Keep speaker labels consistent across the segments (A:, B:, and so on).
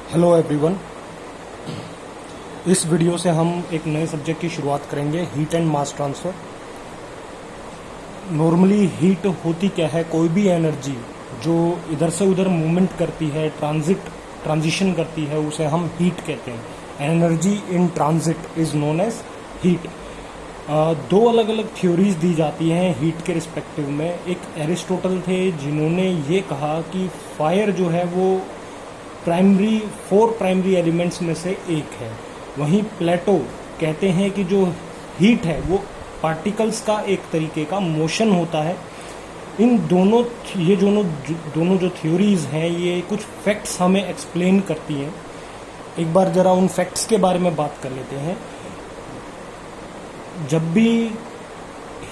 A: Hello everyone. इस video से हम एक नए सब्जेक्ट की शुरुआत करेंगे, heat and mass transfer. Normally heat होती क्या है? कोई भी एनर्जी जो इधर से उधर मूवमेंट करती है, ट्रांजिशन करती है, उसे हम हीट कहते हैं। Energy in transit is known as heat. दो अलग अलग थ्योरीज दी जाती हैं हीट के रिस्पेक्टिव में। एक एरिस्टोटल थे जिन्होंने ये कहा कि फायर जो है वो फोर प्राइमरी एलिमेंट्स में से एक है। वहीं प्लेटो कहते हैं कि जो हीट है वो पार्टिकल्स का एक तरीके का मोशन होता है। इन दोनों जो थ्योरीज हैं ये कुछ फैक्ट्स हमें एक्सप्लेन करती हैं। एक बार जरा उन फैक्ट्स के बारे में बात कर लेते हैं। जब भी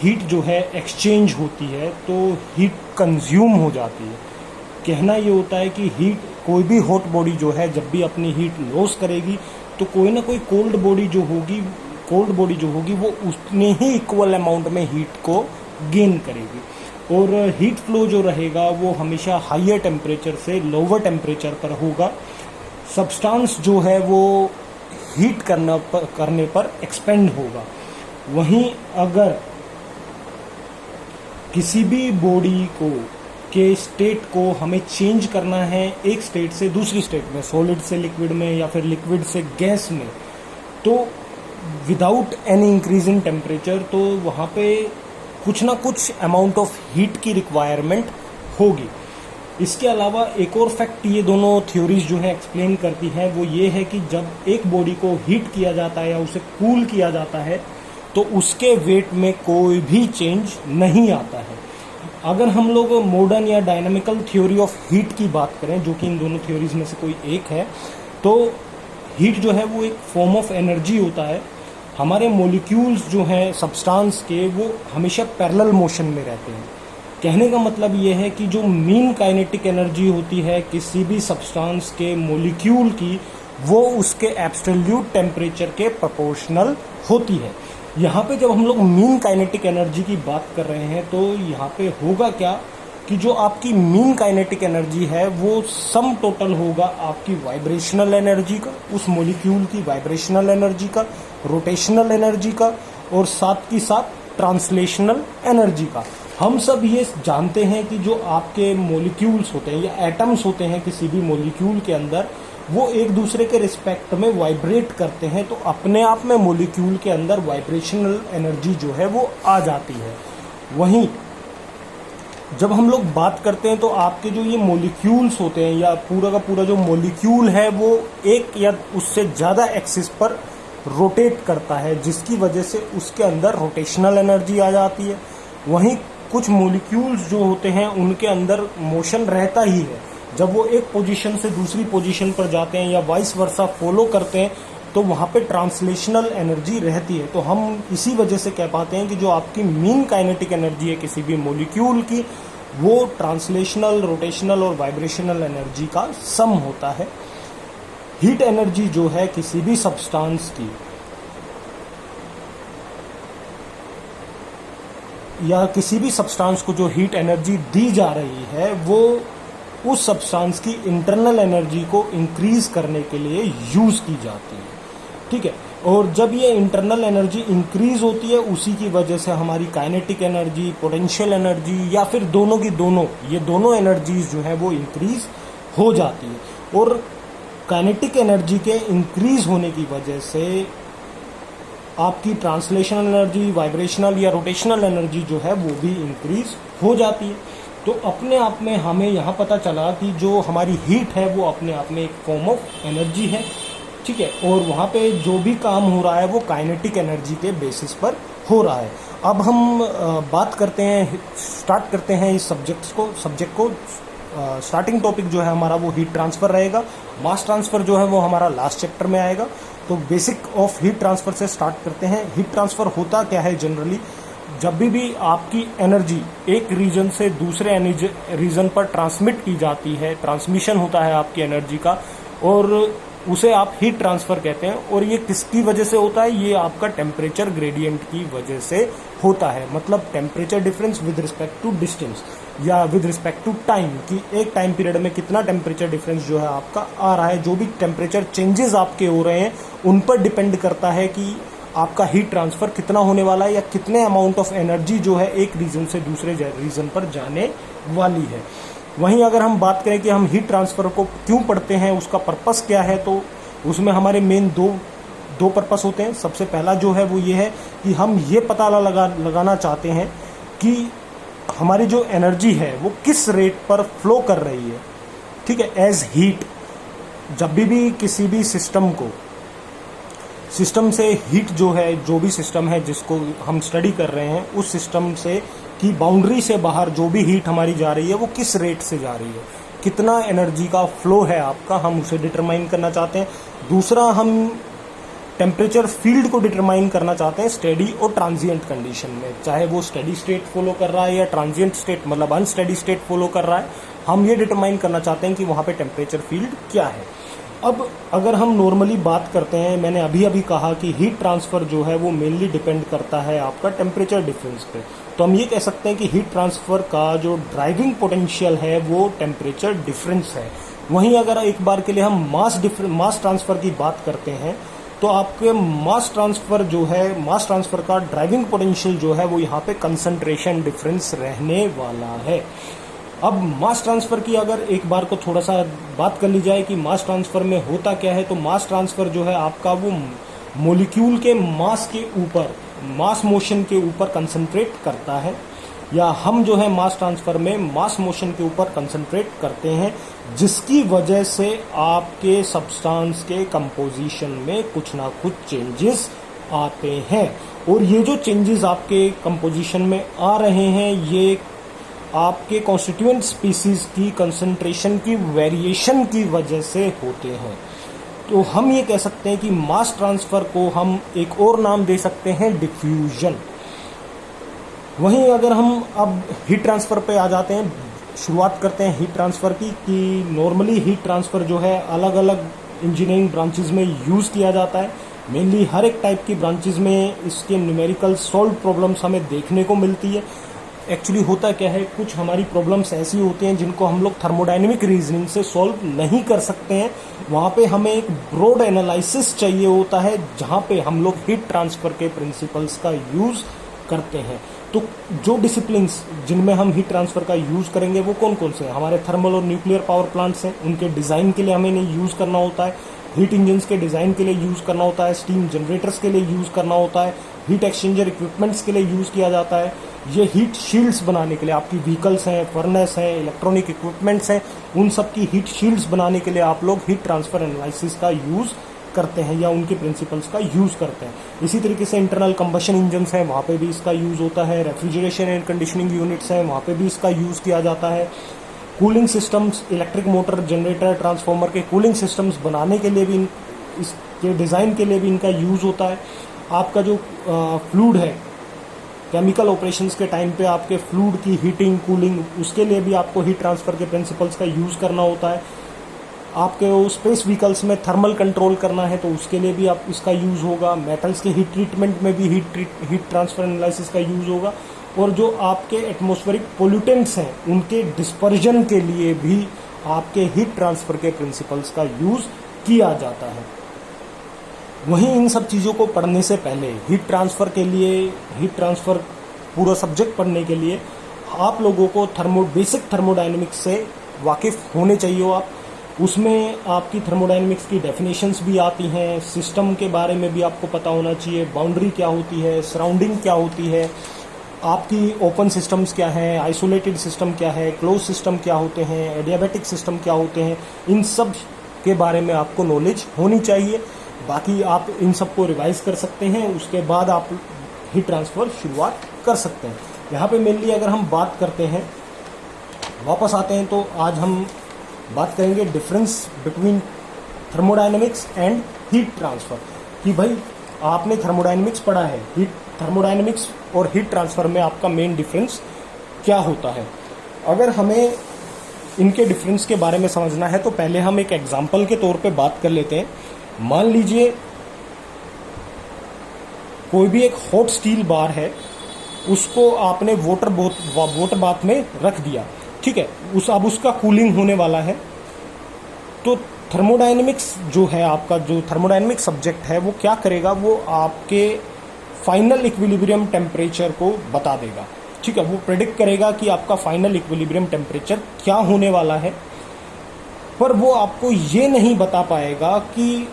A: हीट जो है एक्सचेंज होती है तो हीट कंज्यूम हो जाती है। कहना ये होता है कि हीट, कोई भी हॉट बॉडी जो है जब भी अपनी हीट लॉस करेगी तो कोई ना कोई कोल्ड बॉडी जो होगी वो उतने ही इक्वल अमाउंट में हीट को गेन करेगी। और हीट फ्लो जो रहेगा वो हमेशा हायर टेम्परेचर से लोअर टेम्परेचर पर होगा। सब्सटेंस जो है वो हीट करने पर एक्सपेंड होगा। वहीं अगर किसी भी बॉडी के स्टेट को हमें चेंज करना है एक स्टेट से दूसरी स्टेट में, सॉलिड से लिक्विड में या फिर लिक्विड से गैस में, तो without any increase in temperature तो वहाँ पे कुछ ना कुछ अमाउंट ऑफ हीट की रिक्वायरमेंट होगी। इसके अलावा एक और फैक्ट ये दोनों थ्योरीज जो है एक्सप्लेन करती हैं वो ये है कि जब एक बॉडी को हीट किया जाता है या उसे कूल किया जाता है तो उसके वेट में कोई भी चेंज नहीं आता है। अगर हम लोग मॉडर्न या डायनामिकल थ्योरी ऑफ हीट की बात करें, जो कि इन दोनों थ्योरीज में से कोई एक है, तो हीट जो है वो एक फॉर्म ऑफ एनर्जी होता है। हमारे मॉलिक्यूल्स जो हैं सब्सटेंस के वो हमेशा पैरेलल मोशन में रहते हैं। कहने का मतलब ये है कि जो मीन काइनेटिक एनर्जी होती है किसी भी सब्सटेंस के मॉलिक्यूल की, वो उसके एब्सोल्यूट टेम्परेचर के प्रोपोर्शनल होती है। यहाँ पे जब हम लोग मीन काइनेटिक एनर्जी की बात कर रहे हैं तो यहाँ पे होगा क्या कि जो आपकी मीन काइनेटिक एनर्जी है वो सम टोटल होगा आपकी वाइब्रेशनल एनर्जी का, उस मॉलिक्यूल की वाइब्रेशनल एनर्जी का, रोटेशनल एनर्जी का और साथ ही साथ ट्रांसलेशनल एनर्जी का। हम सब ये जानते हैं कि जो आपके मॉलिक्यूल्स होते हैं या एटम्स होते हैं किसी भी मॉलिक्यूल के अंदर, वो एक दूसरे के रिस्पेक्ट में वाइब्रेट करते हैं, तो अपने आप में मॉलिक्यूल के अंदर वाइब्रेशनल एनर्जी जो है वो आ जाती है। वहीं जब हम लोग बात करते हैं तो आपके जो ये मॉलिक्यूल्स होते हैं या पूरा का पूरा जो मॉलिक्यूल है वो एक या उससे ज़्यादा एक्सिस पर रोटेट करता है, जिसकी वजह से उसके अंदर रोटेशनल एनर्जी आ जाती है। वहीं कुछ मॉलिक्यूल्स जो होते हैं उनके अंदर मोशन रहता ही है। जब वो एक पोजीशन से दूसरी पोजीशन पर जाते हैं या वाइस वर्सा फॉलो करते हैं तो वहाँ पे ट्रांसलेशनल एनर्जी रहती है। तो हम इसी वजह से कह पाते हैं कि जो आपकी मीन काइनेटिक एनर्जी है किसी भी मॉलिक्यूल की, वो ट्रांसलेशनल, रोटेशनल और वाइब्रेशनल एनर्जी का सम होता है। हीट एनर्जी जो है किसी भी सब्सटेंस की या किसी भी सब्सटेंस को जो हीट एनर्जी दी जा रही है वो उस सब्सटेंस की इंटरनल एनर्जी को इंक्रीज करने के लिए यूज की जाती है। ठीक है, और जब ये इंटरनल एनर्जी इंक्रीज होती है उसी की वजह से हमारी काइनेटिक एनर्जी, पोटेंशियल एनर्जी या फिर दोनों की दोनों, ये दोनों एनर्जीज जो है वो इंक्रीज हो जाती है। और काइनेटिक एनर्जी के इंक्रीज होने की वजह से आपकी ट्रांसलेशनल एनर्जी, वाइब्रेशनल या रोटेशनल एनर्जी जो है वो भी इंक्रीज हो जाती है। तो अपने आप में हमें यहाँ पता चला कि जो हमारी हीट है वो अपने आप में एक फॉर्म ऑफ एनर्जी है। ठीक है, और वहाँ पे जो भी काम हो रहा है वो काइनेटिक एनर्जी के बेसिस पर हो रहा है। अब हम स्टार्ट करते हैं इस सब्जेक्ट को। स्टार्टिंग टॉपिक जो है हमारा वो हीट ट्रांसफ़र रहेगा। मास ट्रांसफ़र जो है वो हमारा लास्ट चैप्टर में आएगा। तो बेसिक ऑफ हीट ट्रांसफ़र से स्टार्ट करते हैं। हीट ट्रांसफ़र होता क्या है जनरली? जब भी आपकी एनर्जी एक रीजन से दूसरे रीजन पर ट्रांसमिट की जाती है, ट्रांसमिशन होता है आपकी एनर्जी का, और उसे आप हीट ट्रांसफर कहते हैं। और ये किसकी वजह से होता है? ये आपका टेम्परेचर ग्रेडियंट की वजह से होता है, मतलब temperature difference with respect to distance. या विद रिस्पेक्ट टू टाइम कि एक टाइम पीरियड में कितना टेम्परेचर डिफरेंस जो है आपका आ रहा है। जो भी टेम्परेचर चेंजेस आपके हो रहे हैं उन पर डिपेंड करता है कि आपका हीट ट्रांसफर कितना होने वाला है या कितने अमाउंट ऑफ एनर्जी जो है एक रीजन से दूसरे रीजन पर जाने वाली है। वहीं अगर हम बात करें कि हम हीट ट्रांसफर को क्यों पढ़ते हैं, उसका पर्पस क्या है, तो उसमें हमारे मेन दो पर्पस होते हैं। सबसे पहला जो है वो ये है कि हम ये पता लगाना चाहते हैं कि हमारी जो एनर्जी है वो किस रेट पर फ्लो कर रही है, ठीक है, एज हीट। जब भी किसी भी सिस्टम से हीट जो है, जो भी सिस्टम है जिसको हम स्टडी कर रहे हैं, उस सिस्टम से की बाउंड्री से बाहर जो भी हीट हमारी जा रही है वो किस रेट से जा रही है, कितना एनर्जी का फ्लो है आपका, हम उसे डिटरमाइन करना चाहते हैं। दूसरा, हम टेम्परेचर फील्ड को डिटरमाइन करना चाहते हैं स्टेडी और ट्रांजिएंट कंडीशन में, चाहे वो स्टेडी स्टेट फॉलो कर रहा है या ट्रांजिएंट स्टेट मतलब अनस्टेडी स्टेट फॉलो कर रहा है। हम ये डिटरमाइन करना चाहते हैं कि वहाँ पे टेम्परेचर फील्ड क्या है। अब अगर हम नॉर्मली बात करते हैं, मैंने अभी कहा कि हीट ट्रांसफर जो है वो मेनली डिपेंड करता है आपका टेम्परेचर डिफरेंस पे, तो हम ये कह सकते हैं कि हीट ट्रांसफर का जो ड्राइविंग पोटेंशियल है वो टेम्परेचर डिफरेंस है। वहीं अगर एक बार के लिए हम मास ट्रांसफर की बात करते हैं तो आपके मास ट्रांसफर का ड्राइविंग पोटेंशियल जो है वो यहाँ पे कंसंट्रेशन डिफरेंस रहने वाला है। अब मास ट्रांसफर की अगर एक बार को थोड़ा सा बात कर ली जाए कि मास ट्रांसफर में होता क्या है, तो मास ट्रांसफर जो है आपका वो मॉलिक्यूल के मास के ऊपर, मास मोशन के ऊपर कंसंट्रेट करता है, या हम जो है मास ट्रांसफर में मास मोशन के ऊपर कंसंट्रेट करते हैं, जिसकी वजह से आपके सब्सटेंस के कंपोजिशन में कुछ ना कुछ चेंजेस आते हैं। और ये जो चेंजेस आपके कंपोजिशन में आ रहे हैं ये आपके कॉन्स्टिट्यूएंट स्पीसीज की कंसंट्रेशन की वेरिएशन की वजह से होते हैं। तो हम ये कह सकते हैं कि मास ट्रांसफर को हम एक और नाम दे सकते हैं डिफ्यूजन। वहीं अगर हम अब हीट ट्रांसफर पे आ जाते हैं, शुरुआत करते हैं हीट ट्रांसफर की, कि नॉर्मली हीट ट्रांसफर जो है अलग अलग इंजीनियरिंग ब्रांचेज में यूज़ किया जाता है। मेनली हर एक टाइप की ब्रांचेज में इसके न्यूमेरिकल सॉल्व प्रॉब्लम्स हमें देखने को मिलती है। एक्चुअली होता क्या है, कुछ हमारी प्रॉब्लम्स ऐसी होती हैं जिनको हम लोग थर्मोडायनेमिक रीजनिंग से सॉल्व नहीं कर सकते हैं। वहाँ पे हमें एक ब्रॉड एनालिसिस चाहिए होता है जहाँ पे हम लोग हीट ट्रांसफर के प्रिंसिपल्स का यूज़ करते हैं। तो जो डिसिप्लिन्स जिनमें हम हीट ट्रांसफर का यूज़ करेंगे वो कौन कौन से हैं? हमारे थर्मल और न्यूक्लियर पावर प्लांट्स हैं, उनके डिज़ाइन के लिए हमें इन्हें यूज़ करना होता है। हीट इंजन्स के डिज़ाइन के लिए यूज़ करना होता है, स्टीम जनरेटर्स के लिए यूज़ करना होता है, हीट एक्सचेंजर इक्विपमेंट्स के लिए यूज़ किया जाता है। ये हीट शील्ड्स बनाने के लिए, आपकी व्हीकल्स हैं, फर्नेस हैं, इलेक्ट्रॉनिक इक्विपमेंट्स हैं, उन सब की हीट शील्ड्स बनाने के लिए आप लोग हीट ट्रांसफर एनालिसिस का यूज़ करते हैं या उनके प्रिंसिपल्स का यूज़ करते हैं। इसी तरीके से इंटरनल कंबशन इंजन्स हैं, वहाँ पे भी इसका यूज़ होता है। रेफ्रिजरेशन एंड कंडीशनिंग यूनिट्स हैं, वहाँ पे भी इसका यूज़ किया जाता है। Cooling systems, electric motor, generator, transformer के कूलिंग सिस्टम्स बनाने के लिए भी, इसके डिज़ाइन के लिए भी इनका यूज़ होता है। आपका जो फ्लूइड है, केमिकल ऑपरेशंस के टाइम पे आपके फ्लूइड की हीटिंग, कूलिंग, उसके लिए भी आपको हीट ट्रांसफर के प्रिंसिपल्स का यूज़ करना होता है। आपके स्पेस व्हीकल्स में थर्मल कंट्रोल करना है तो उसके लिए भी आप इसका यूज़ होगा। मेटल्स के हीट ट्रीटमेंट में भी हीट ट्रांसफर एनालिसिस का यूज़ होगा। और जो आपके एटमॉस्फेरिक पोल्यूटेंट्स हैं उनके डिस्पर्जन के लिए भी आपके हीट ट्रांसफर के प्रिंसिपल्स का यूज़ किया जाता है। वहीं इन सब चीज़ों को पढ़ने से पहले हीट ट्रांसफ़र पूरा सब्जेक्ट पढ़ने के लिए आप लोगों को बेसिक थर्मोडायनेमिक्स से वाकिफ़ होने चाहिए हो आप। उसमें आपकी थर्मोडायनेमिक्स की डेफिनेशंस भी आती हैं, सिस्टम के बारे में भी आपको पता होना चाहिए, बाउंड्री क्या होती है, सराउंडिंग क्या होती है, आपकी ओपन सिस्टम्स क्या हैं, आइसोलेटेड सिस्टम क्या है, क्लोज सिस्टम क्या होते हैं, एडियाबैटिक सिस्टम क्या होते हैं, इन सब के बारे में आपको नॉलेज होनी चाहिए। बाकी आप इन सब को रिवाइज कर सकते हैं, उसके बाद आप हीट ट्रांसफ़र शुरुआत कर सकते हैं। यहाँ पे मेनली अगर हम बात करते हैं, वापस आते हैं, तो आज हम बात करेंगे difference between thermodynamics and heat transfer. कि भाई आपने थर्मोडायनेमिक्स पढ़ा है, थर्मोडायनेमिक्स और हीट ट्रांसफ़र में आपका मेन डिफरेंस क्या होता है। अगर हमें इनके डिफरेंस के बारे में समझना है तो पहले हम एक एग्जाम्पल के तौर पे बात कर लेते हैं। मान लीजिए कोई भी एक हॉट स्टील बार है, उसको आपने वाटर बाथ में रख दिया, ठीक है, अब उसका कूलिंग होने वाला है। तो थर्मोडायनेमिक्स जो है, आपका जो थर्मोडायनेमिक सब्जेक्ट है, वो क्या करेगा, वो आपके फाइनल इक्विलिब्रियम टेम्परेचर को बता देगा, ठीक है। वो प्रेडिक्ट करेगा कि आपका फाइनल इक्विलिब्रियम टेम्परेचर क्या होने वाला है, पर वो आपको ये नहीं बता पाएगा कि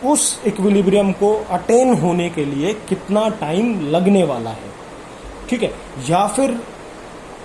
A: उस इक्विलिब्रियम को अटेन होने के लिए कितना टाइम लगने वाला है, ठीक है। या फिर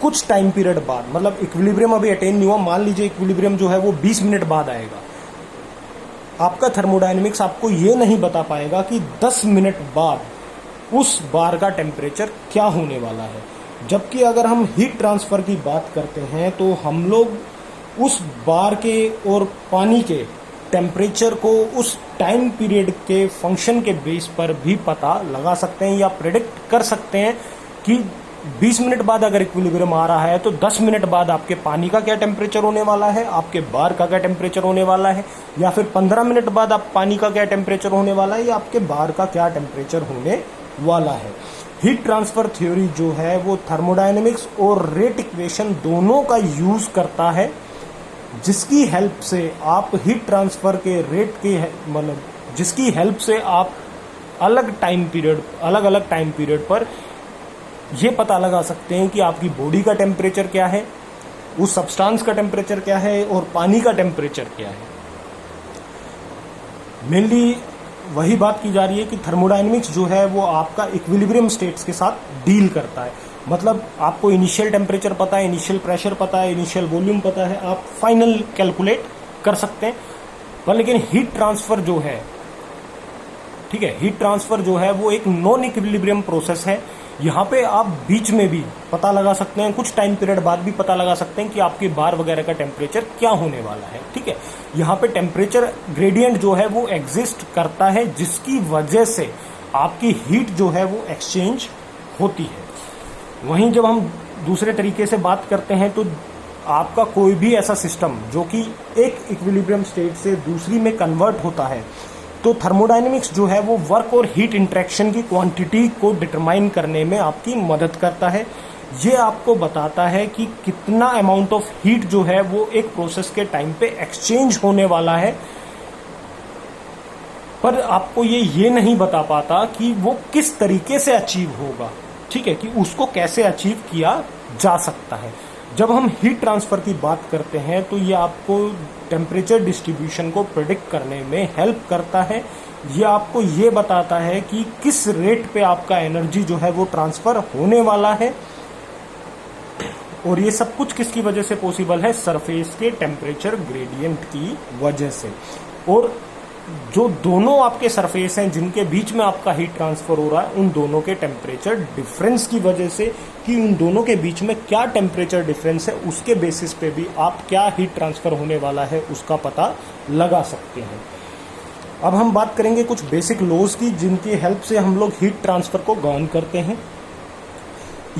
A: कुछ टाइम पीरियड बाद, मतलब इक्विलिब्रियम अभी अटेन नहीं हुआ, मान लीजिए इक्विलिब्रियम जो है वो 20 मिनट बाद आएगा, आपका थर्मोडायनेमिक्स आपको ये नहीं बता पाएगा कि 10 मिनट बाद उस बार का टेम्परेचर क्या होने वाला है। जबकि अगर हम हीट ट्रांसफर की बात करते हैं तो हम लोग उस बार के और पानी के टेम्परेचर को उस टाइम पीरियड के फंक्शन के बेस पर भी पता लगा सकते हैं या प्रेडिक्ट कर सकते हैं कि 20 मिनट बाद अगर इक्विलिब्रियम आ रहा है तो 10 मिनट बाद आपके पानी का क्या टेम्परेचर होने वाला है, आपके बार का क्या टेम्परेचर होने वाला है, या फिर 15 मिनट बाद आप पानी का क्या टेम्परेचर होने वाला है, या आपके बार का क्या टेम्परेचर होने वाला है। हीट ट्रांसफर थ्योरी जो है वो थर्मोडायनेमिक्स और रेट इक्वेशन दोनों का यूज करता है, जिसकी हेल्प से आप हीट ट्रांसफर के रेट के, मतलब जिसकी हेल्प से आप अलग अलग टाइम पीरियड पर ये पता लगा सकते हैं कि आपकी बॉडी का टेम्परेचर क्या है, उस सब्सटेंस का टेम्परेचर क्या है और पानी का टेम्परेचर क्या है। मेनली वही बात की जा रही है कि थर्मोडायनेमिक्स जो है वो आपका इक्विलिब्रियम स्टेट्स के साथ डील करता है। मतलब आपको इनिशियल टेम्परेचर पता है, इनिशियल प्रेशर पता है, इनिशियल वॉल्यूम पता है, आप फाइनल कैलकुलेट कर सकते हैं। पर लेकिन हीट ट्रांसफर जो है, ठीक है, हीट ट्रांसफर जो है वो एक नॉन इक्विलिब्रियम प्रोसेस है। यहाँ पे आप बीच में भी पता लगा सकते हैं, कुछ टाइम पीरियड बाद भी पता लगा सकते हैं कि आपकी बार वगैरह का टेम्परेचर क्या होने वाला है, ठीक है। यहाँ पे टेम्परेचर ग्रेडियंट जो है वो एग्जिस्ट करता है, जिसकी वजह से आपकी हीट जो है वो एक्सचेंज होती है। वहीं जब हम दूसरे तरीके से बात करते हैं तो आपका कोई भी ऐसा सिस्टम जो कि एक इक्विलिब्रियम स्टेट से दूसरी में कन्वर्ट होता है, तो थर्मोडायनेमिक्स जो है वो वर्क और हीट इंटरेक्शन की क्वांटिटी को डिटरमाइन करने में आपकी मदद करता है। ये आपको बताता है कि कितना अमाउंट ऑफ हीट जो है वो एक प्रोसेस के टाइम पे एक्सचेंज होने वाला है, पर आपको ये नहीं बता पाता कि वो किस तरीके से अचीव होगा, ठीक है, कि उसको कैसे अचीव किया जा सकता है। जब हम हीट ट्रांसफर की बात करते हैं तो ये आपको टेम्परेचर डिस्ट्रीब्यूशन को प्रेडिक्ट करने में हेल्प करता है। ये आपको ये बताता है कि किस रेट पे आपका एनर्जी जो है वो ट्रांसफर होने वाला है, और ये सब कुछ किसकी वजह से पॉसिबल है, सरफेस के टेम्परेचर ग्रेडियंट की वजह से। और जो दोनों आपके सरफेस हैं जिनके बीच में आपका हीट ट्रांसफर हो रहा है, उन दोनों के टेम्परेचर डिफरेंस की वजह से, कि उन दोनों के बीच में क्या टेम्परेचर डिफरेंस है, उसके बेसिस पे भी आप क्या हीट ट्रांसफर होने वाला है उसका पता लगा सकते हैं। अब हम बात करेंगे कुछ बेसिक लॉज की, जिनकी हेल्प से हम लोग हीट ट्रांसफर को गवर्न करते हैं।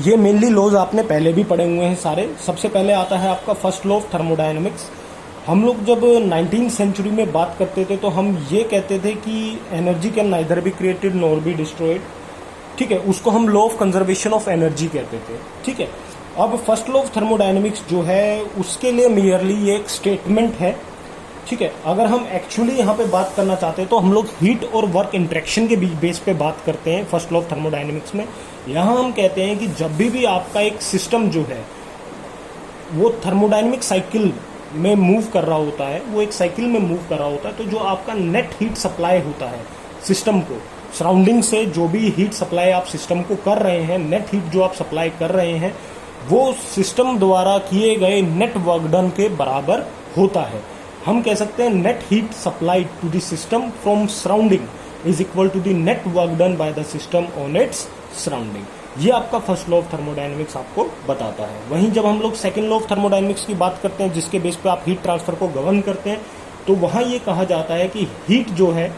A: ये मेनली लॉज आपने पहले भी पढ़े हुए हैं सारे। सबसे पहले आता है आपका फर्स्ट लॉ ऑफ थर्मोडायनेमिक्स। हम लोग जब 19वीं सेंचुरी में बात करते थे तो हम ये कहते थे कि energy can neither be created nor be destroyed, ठीक है, उसको हम law of conservation of energy कहते थे, ठीक है। अब फर्स्ट लॉ ऑफ थर्मोडायनेमिक्स जो है उसके लिए मेयरली ये एक स्टेटमेंट है, ठीक है। अगर हम एक्चुअली यहाँ पे बात करना चाहते हैं तो हम लोग हीट और वर्क इंटरेक्शन के बेस पे बात करते हैं फर्स्ट लॉ ऑफ थर्मोडायनेमिक्स में। यहाँ हम कहते हैं कि जब भी आपका एक सिस्टम जो है वो थर्मोडायनेमिक साइकिल में मूव कर रहा होता है, वो एक साइकिल में मूव कर रहा होता है, तो जो आपका नेट हीट सप्लाई होता है सिस्टम को, सराउंडिंग से जो भी हीट सप्लाई आप सिस्टम को कर रहे हैं, नेट हीट जो आप सप्लाई कर रहे हैं, वो सिस्टम द्वारा किए गए नेट वर्क डन के बराबर होता है। हम कह सकते हैं net heat supply to the system from surrounding is equal to the net work done by the system on its surrounding. ये आपका फर्स्ट लॉ ऑफ थर्मोडायनेमिक्स आपको बताता है। वहीं जब हम लोग सेकंड लॉ ऑफ थर्मोडायनेमिक्स की बात करते हैं, जिसके बेस पे आप हीट ट्रांसफर को गवर्न करते हैं, तो वहां ये कहा जाता है कि हीट जो है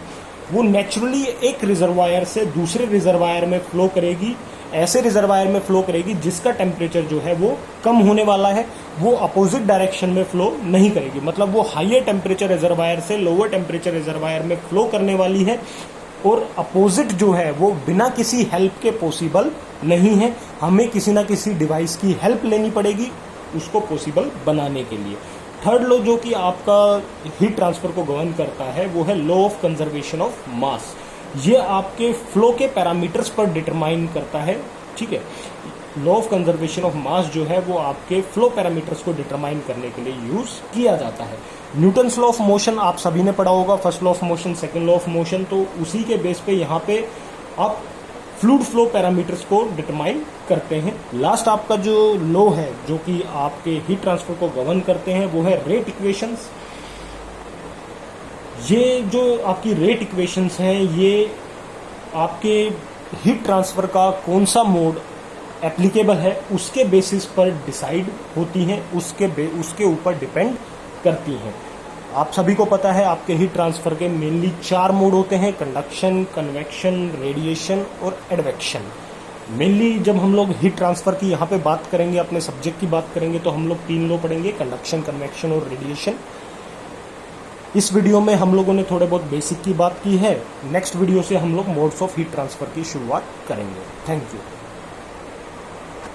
A: वो नेचुरली एक रिजर्वायर से दूसरे रिजर्वायर में फ्लो करेगी, ऐसे रिजर्वायर में फ्लो करेगी जिसका टेम्परेचर जो है वो कम होने वाला है, वो अपोजिट डायरेक्शन में फ्लो नहीं करेगी। मतलब वो हाईयर टेम्परेचर रिजर्वायर से लोअर टेम्परेचर रिजर्वायर में फ्लो करने वाली है, और अपोजिट जो है वो बिना किसी हेल्प के पॉसिबल नहीं है, हमें किसी ना किसी डिवाइस की हेल्प लेनी पड़ेगी उसको पॉसिबल बनाने के लिए। थर्ड लॉ जो कि आपका हीट ट्रांसफर को गवर्न करता है वो है law of conservation of mass. ये आपके फ्लो के पैरामीटर्स पर डिटरमाइन करता है, ठीक है। Law of conservation of mass जो है वो आपके फ्लो पैरामीटर्स को डिटरमाइन करने के लिए यूज किया जाता है। न्यूटन्स लॉ ऑफ मोशन आप सभी ने पढ़ा होगा, first law of motion, second law of motion, तो उसी के बेस पे यहाँ पे आप फ्लूइड फ्लो पैरामीटर्स को डिटरमाइन करते हैं। लास्ट आपका जो लॉ है जो कि आपके हीट ट्रांसफर को गवर्न करते हैं वो है रेट इक्वेशंस। ये जो आपकी रेट इक्वेशंस हैं ये आपके हीट ट्रांसफर का कौन सा मोड एप्लीकेबल है उसके बेसिस पर डिसाइड होती हैं, उसके ऊपर डिपेंड करती हैं। आप सभी को पता है आपके हीट ट्रांसफर के मेनली 4 मोड होते हैं, कंडक्शन, कन्वेक्शन, रेडिएशन और एडवेक्शन। मेनली जब हम लोग हीट ट्रांसफर की यहाँ पे बात करेंगे, अपने सब्जेक्ट की बात करेंगे, तो हम लोग 3 लॉ पढ़ेंगे, कंडक्शन, कन्वेक्शन और रेडिएशन। इस वीडियो में हम लोगों ने थोड़े बहुत बेसिक की बात की है। नेक्स्ट वीडियो से हम लोग मोड्स ऑफ हीट ट्रांसफर की शुरुआत करेंगे। Thank you.